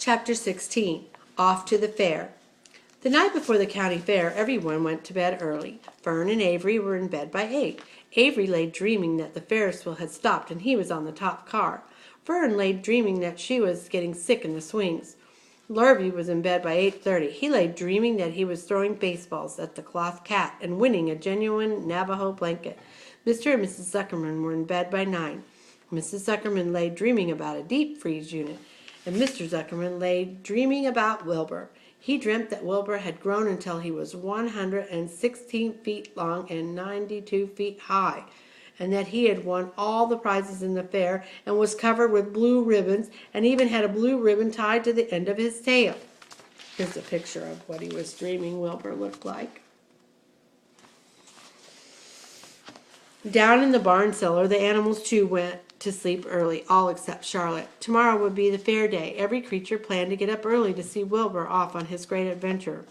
Chapter 16. Off to the Fair. The night before the county fair, everyone went to bed early. Fern and Avery were in bed by 8. Avery lay dreaming that the Ferris wheel had stopped and he was on the top car. Fern lay dreaming that she was getting sick in the swings. Lurvy was in bed by 8:30. He lay dreaming that he was throwing baseballs at the cloth cat and winning a genuine Navajo blanket. Mr. and Mrs. Zuckerman were in bed by 9. Mrs. Zuckerman lay dreaming about a deep freeze unit, and Mr. Zuckerman lay dreaming about Wilbur. He dreamt that Wilbur had grown until he was 116 feet long and 92 feet high, and that he had won all the prizes in the fair and was covered with blue ribbons and even had a blue ribbon tied to the end of his tail. Here's a picture of what he was dreaming Wilbur looked like. Down in the barn cellar, the animals too went to sleep early, all except Charlotte. Tomorrow would be the fair day. Every creature planned to get up early to see Wilbur off on his great adventure.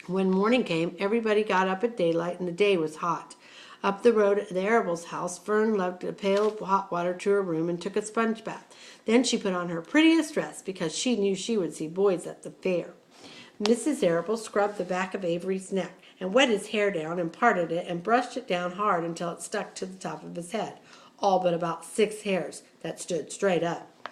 When morning came, everybody got up at daylight, and the day was hot. Up the road at the Arables' house, Fern lugged a pail of hot water to her room and took a sponge bath. Then she put on her prettiest dress because she knew she would see boys at the fair. Mrs. Arable scrubbed the back of Avery's neck and wet his hair down and parted it and brushed it down hard until it stuck to the top of his head, all but about 6 hairs that stood straight up.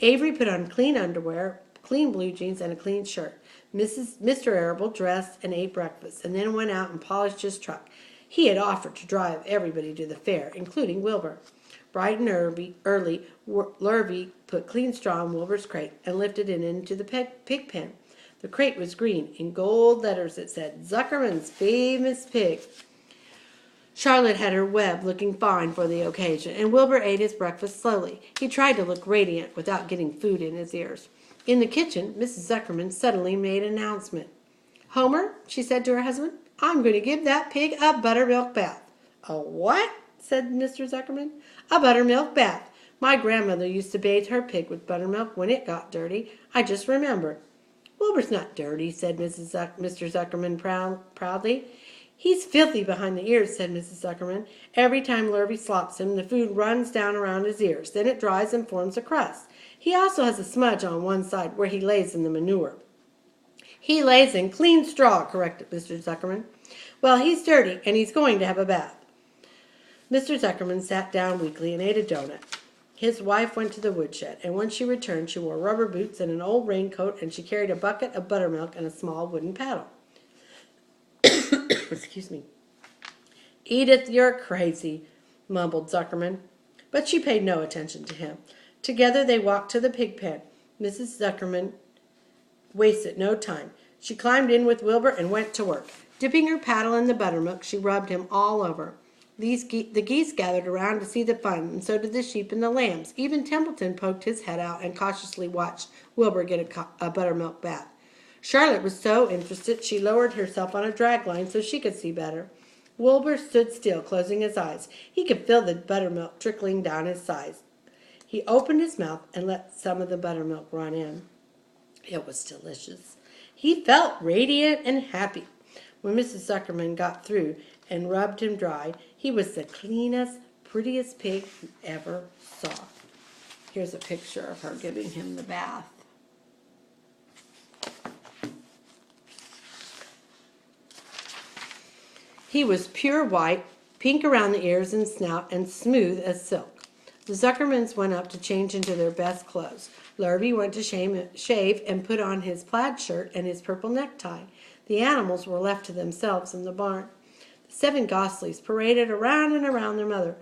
Avery put on clean underwear, clean blue jeans, and a clean shirt. Mr. Arable dressed and ate breakfast and then went out and polished his truck. He had offered to drive everybody to the fair, including Wilbur. Bright and early, Lurvy put clean straw in Wilbur's crate and lifted it into the pig pen. The crate was green. In gold letters it said, "Zuckerman's famous pig." Charlotte had her web looking fine for the occasion, and Wilbur ate his breakfast slowly. He tried to look radiant without getting food in his ears. In the kitchen, Mrs. Zuckerman suddenly made an announcement. "Homer," she said to her husband, "I'm going to give that pig a buttermilk bath." "A what?" said Mr. Zuckerman. "A buttermilk bath. My grandmother used to bathe her pig with buttermilk when it got dirty. I just remembered." "Wilbur's not dirty," said Mr. Zuckerman proudly. "He's filthy behind the ears," said Mrs. Zuckerman. "Every time Lurvy slops him, the food runs down around his ears. Then it dries and forms a crust. He also has a smudge on one side where he lays in the manure." "He lays in clean straw," corrected Mr. Zuckerman. "Well, he's dirty, and he's going to have a bath." Mr. Zuckerman sat down weakly and ate a donut. His wife went to the woodshed, and when she returned, she wore rubber boots and an old raincoat, and she carried a bucket of buttermilk and a small wooden paddle. Excuse me. "Edith, you're crazy," mumbled Zuckerman. But she paid no attention to him. Together they walked to the pig pen. Mrs. Zuckerman wasted no time. She climbed in with Wilbur and went to work. Dipping her paddle in the buttermilk, she rubbed him all over. The geese gathered around to see the fun, and so did the sheep and the lambs. Even Templeton poked his head out and cautiously watched Wilbur get a buttermilk bath. Charlotte was so interested she lowered herself on a drag line so she could see better. Wilbur stood still, closing his eyes. He could feel the buttermilk trickling down his sides. He opened his mouth and let some of the buttermilk run in. It was delicious. He felt radiant and happy. When Mrs. Zuckerman got through and rubbed him dry, he was the cleanest, prettiest pig you ever saw. Here's a picture of her giving him the bath. He was pure white, pink around the ears and snout, and smooth as silk. The Zuckermans went up to change into their best clothes. Lurvy went to shave and put on his plaid shirt and his purple necktie. The animals were left to themselves in the barn. The 7 Gosleys paraded around and around their mother.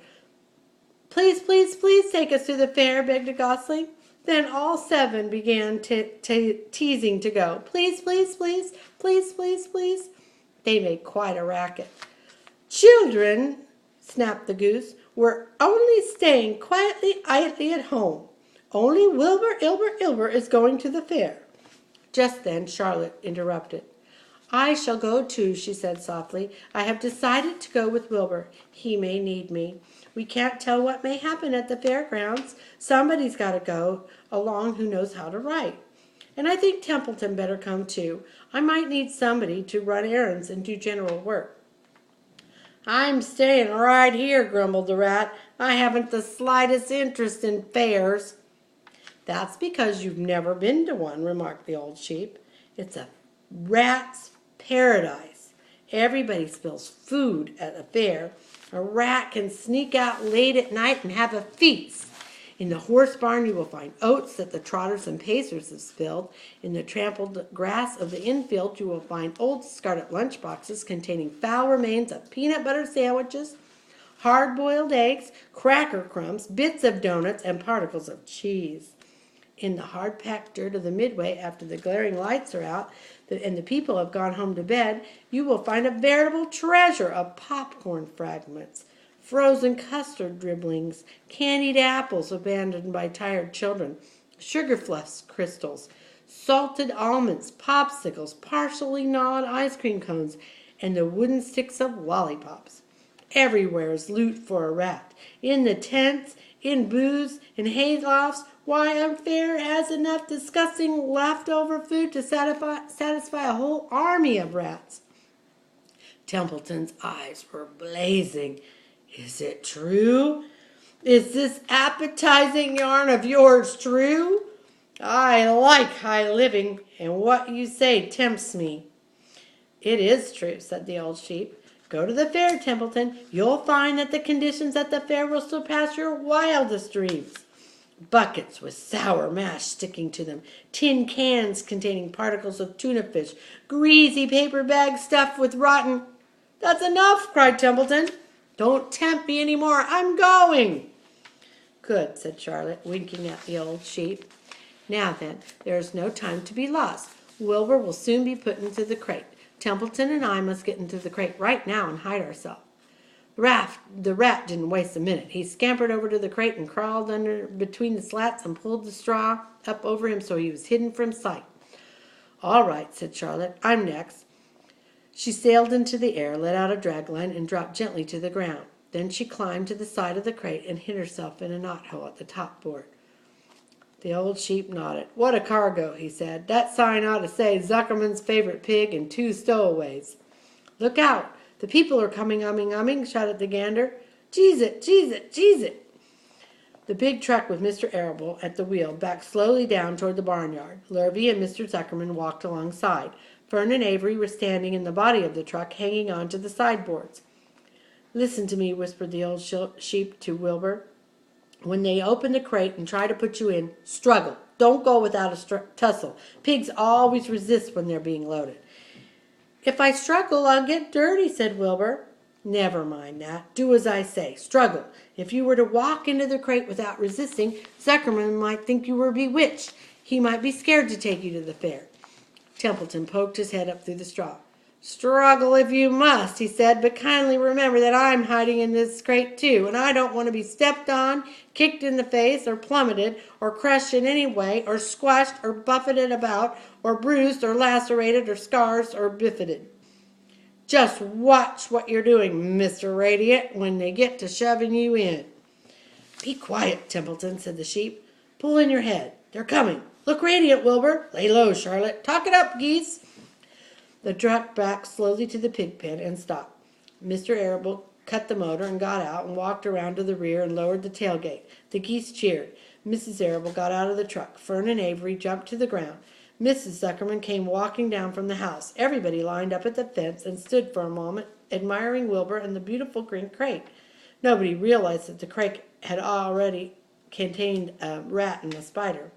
"Please, please, please take us to the fair," begged a Gosley. Then all 7 began teasing to go. "Please, please, please, please, please, please." They made quite a racket. "Children," snapped the goose, "we're only staying quietly, idly at home. Only Wilbur Ilber is going to the fair." Just then Charlotte interrupted. "I shall go too," she said softly. "I have decided to go with Wilbur. He may need me. We can't tell what may happen at the fairgrounds. Somebody's got to go along who knows how to ride. And I think Templeton better come too. I might need somebody to run errands and do general work." "I'm staying right here," grumbled the rat. "I haven't the slightest interest in fairs." That's because you've never been to one, remarked the old sheep. It's a rat's paradise. Everybody spills food at a fair. A rat can sneak out late at night and have a feast. In the horse barn you will find oats that the trotters and pacers have spilled. In the trampled grass of the infield you will find old discarded lunchboxes containing foul remains of peanut butter sandwiches, hard-boiled eggs, cracker crumbs, bits of donuts, and particles of cheese. In the hard-packed dirt of the midway, after the glaring lights are out and the people have gone home to bed, you will find a veritable treasure of popcorn fragments, frozen custard dribblings, candied apples abandoned by tired children, sugar fluffs crystals, salted almonds, popsicles, partially gnawed ice cream cones, and the wooden sticks of lollipops. Everywhere is loot for a rat. In the tents, in booths, in haylofts. Why, a fair has enough disgusting leftover food to satisfy a whole army of rats. Templeton's eyes were blazing. Is it true? Is this appetizing yarn of yours true? I like high living, and what you say tempts me. It is true, said the old sheep. Go to the fair, Templeton. You'll find that the conditions at the fair will surpass your wildest dreams. Buckets with sour mash sticking to them, tin cans containing particles of tuna fish, greasy paper bags stuffed with rotten... That's enough, cried Templeton. Don't tempt me any more. I'm going. Good, said Charlotte, winking at the old sheep. Now then, there is no time to be lost. Wilbur will soon be put into the crate. Templeton and I must get into the crate right now and hide ourselves. The rat didn't waste a minute. He scampered over to the crate and crawled under between the slats and pulled the straw up over him so he was hidden from sight. All right, said Charlotte. I'm next. She sailed into the air, let out a dragline, and dropped gently to the ground. Then she climbed to the side of the crate and hid herself in a knothole at the top board. The old sheep nodded. What a cargo, he said. That sign ought to say Zuckerman's favorite pig and 2 stowaways. Look out! The people are coming, umming, shouted the gander. Cheese it, cheese it, cheese it. The big truck with Mr. Arable at the wheel backed slowly down toward the barnyard. Lurvy and Mr. Zuckerman walked alongside. Fern and Avery were standing in the body of the truck, hanging on to the sideboards. Listen to me, whispered the old sheep to Wilbur. When they open the crate and try to put you in, struggle. Don't go without a tussle. Pigs always resist when they're being loaded. If I struggle, I'll get dirty, said Wilbur. Never mind that. Do as I say. Struggle. If you were to walk into the crate without resisting, Zuckerman might think you were bewitched. He might be scared to take you to the fair. Templeton poked his head up through the straw. Struggle if you must, he said, but kindly remember that I'm hiding in this crate too, and I don't want to be stepped on, kicked in the face, or plummeted, or crushed in any way, or squashed, or buffeted about, or bruised, or lacerated, or scarred, or biffeted. Just watch what you're doing, Mr. Radiant, when they get to shoving you in. Be quiet, Templeton, said the sheep. Pull in your head. They're coming. Look radiant, Wilbur. Lay low, Charlotte. Talk it up, geese. The truck backed slowly to the pig pen and stopped. Mr. Arable cut the motor and got out and walked around to the rear and lowered the tailgate. The geese cheered. Mrs. Arable got out of the truck. Fern and Avery jumped to the ground. Mrs. Zuckerman came walking down from the house. Everybody lined up at the fence and stood for a moment, admiring Wilbur and the beautiful green crate. Nobody realized that the crate had already contained a rat and a spider.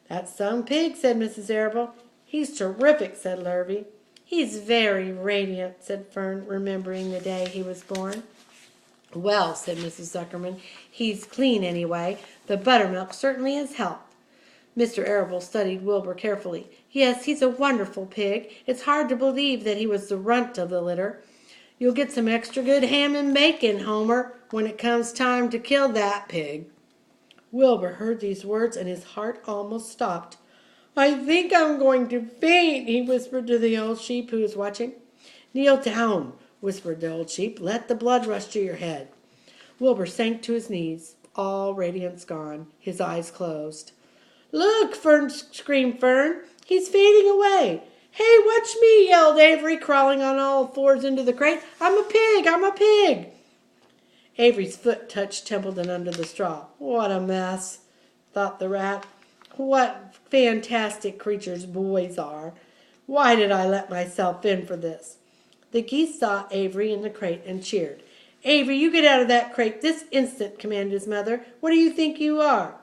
That's some pig, said Mrs. Arable. He's terrific, said Lurvy. He's very radiant, said Fern, remembering the day he was born. Well, said Mrs. Zuckerman, he's clean anyway. The buttermilk certainly has helped. Mr. Arable studied Wilbur carefully. Yes, he's a wonderful pig. It's hard to believe that he was the runt of the litter. You'll get some extra good ham and bacon, Homer, when it comes time to kill that pig. Wilbur heard these words and his heart almost stopped. I think I'm going to faint, he whispered to the old sheep who was watching. Kneel down, whispered the old sheep. Let the blood rush to your head. Wilbur sank to his knees, all radiance gone, his eyes closed. Look, screamed Fern. He's fading away. Hey, watch me, yelled Avery, crawling on all fours into the crate. I'm a pig, I'm a pig. Avery's foot touched Templeton under the straw. What a mess, thought the rat. What fantastic creatures boys are. Why did I let myself in for this? The geese saw Avery in the crate and cheered. Avery, you get out of that crate this instant, commanded his mother. What do you think you are?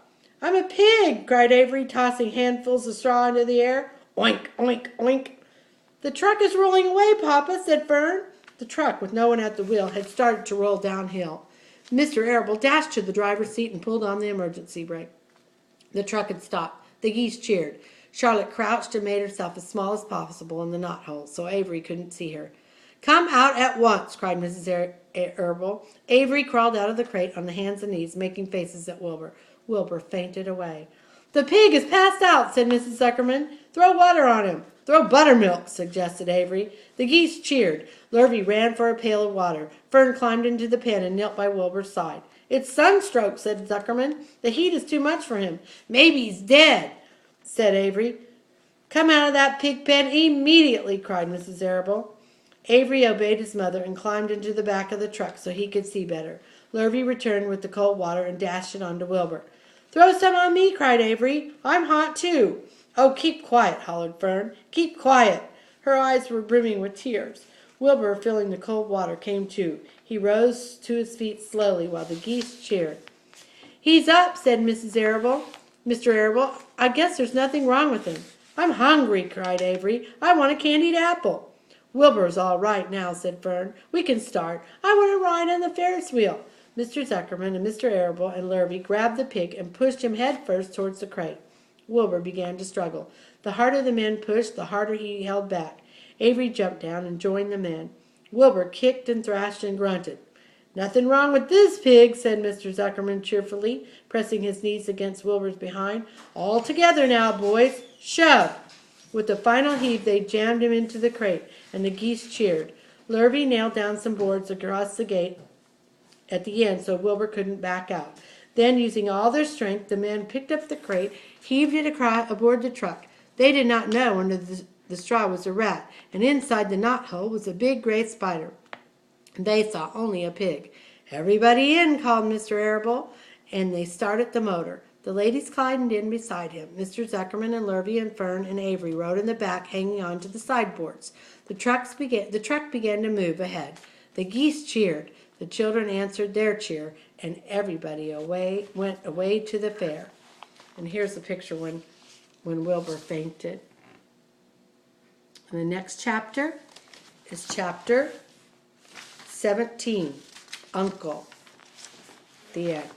I'm a pig, cried Avery, tossing handfuls of straw into the air. Oink, oink, oink. The truck is rolling away, Papa, said Fern. The truck, with no one at the wheel, had started to roll downhill. Mr. Arable dashed to the driver's seat and pulled on the emergency brake. The truck had stopped. The geese cheered. Charlotte crouched and made herself as small as possible in the knothole so Avery couldn't see her. Come out at once, cried Mrs. Arable. Avery crawled out of the crate on the hands and knees, making faces at Wilbur. Wilbur fainted away. The pig is passed out, said Mrs. Zuckerman. Throw water on him. Throw buttermilk, suggested Avery. The geese cheered. Lurvy ran for a pail of water. Fern climbed into the pen and knelt by Wilbur's side. It's sunstroke, said Zuckerman. The heat is too much for him. Maybe he's dead, said Avery. Come out of that pig pen immediately, cried Mrs. Arable. Avery obeyed his mother and climbed into the back of the truck so he could see better. Lurvy returned with the cold water and dashed it onto Wilbur. Throw some on me, cried Avery. I'm hot too. Oh, keep quiet, hollered Fern. Keep quiet. Her eyes were brimming with tears. Wilbur, feeling the cold water, came to. He rose to his feet slowly while the geese cheered. He's up, said Mrs. Arable. Mr. Arable, I guess there's nothing wrong with him. I'm hungry, cried Avery. I want a candied apple. Wilbur's all right now, said Fern. We can start. I want to ride on the Ferris wheel. Mr. Zuckerman and Mr. Arable and Lurvy grabbed the pig and pushed him head first towards the crate. Wilbur began to struggle. The harder the men pushed, the harder he held back. Avery jumped down and joined the men. Wilbur kicked and thrashed and grunted. Nothing wrong with this pig, said Mr. Zuckerman cheerfully, pressing his knees against Wilbur's behind. All together now, boys. Shove! With a final heave, they jammed him into the crate, and the geese cheered. Lurvy nailed down some boards across the gate at the end so Wilbur couldn't back out. Then, using all their strength, the men picked up the crate, heaved it aboard the truck. They did not know under the straw was a rat, and inside the knothole was a big gray spider. They saw only a pig. Everybody in, called Mr. Arable, and they started the motor. The ladies climbed in beside him. Mr. Zuckerman and Lurvy and Fern and Avery rode in the back, hanging on to the sideboards. The truck began to move ahead. The geese cheered. The children answered their cheer, and everybody went away to the fair. And here's the picture when Wilbur fainted. And the next chapter is chapter 17, Uncle. The end.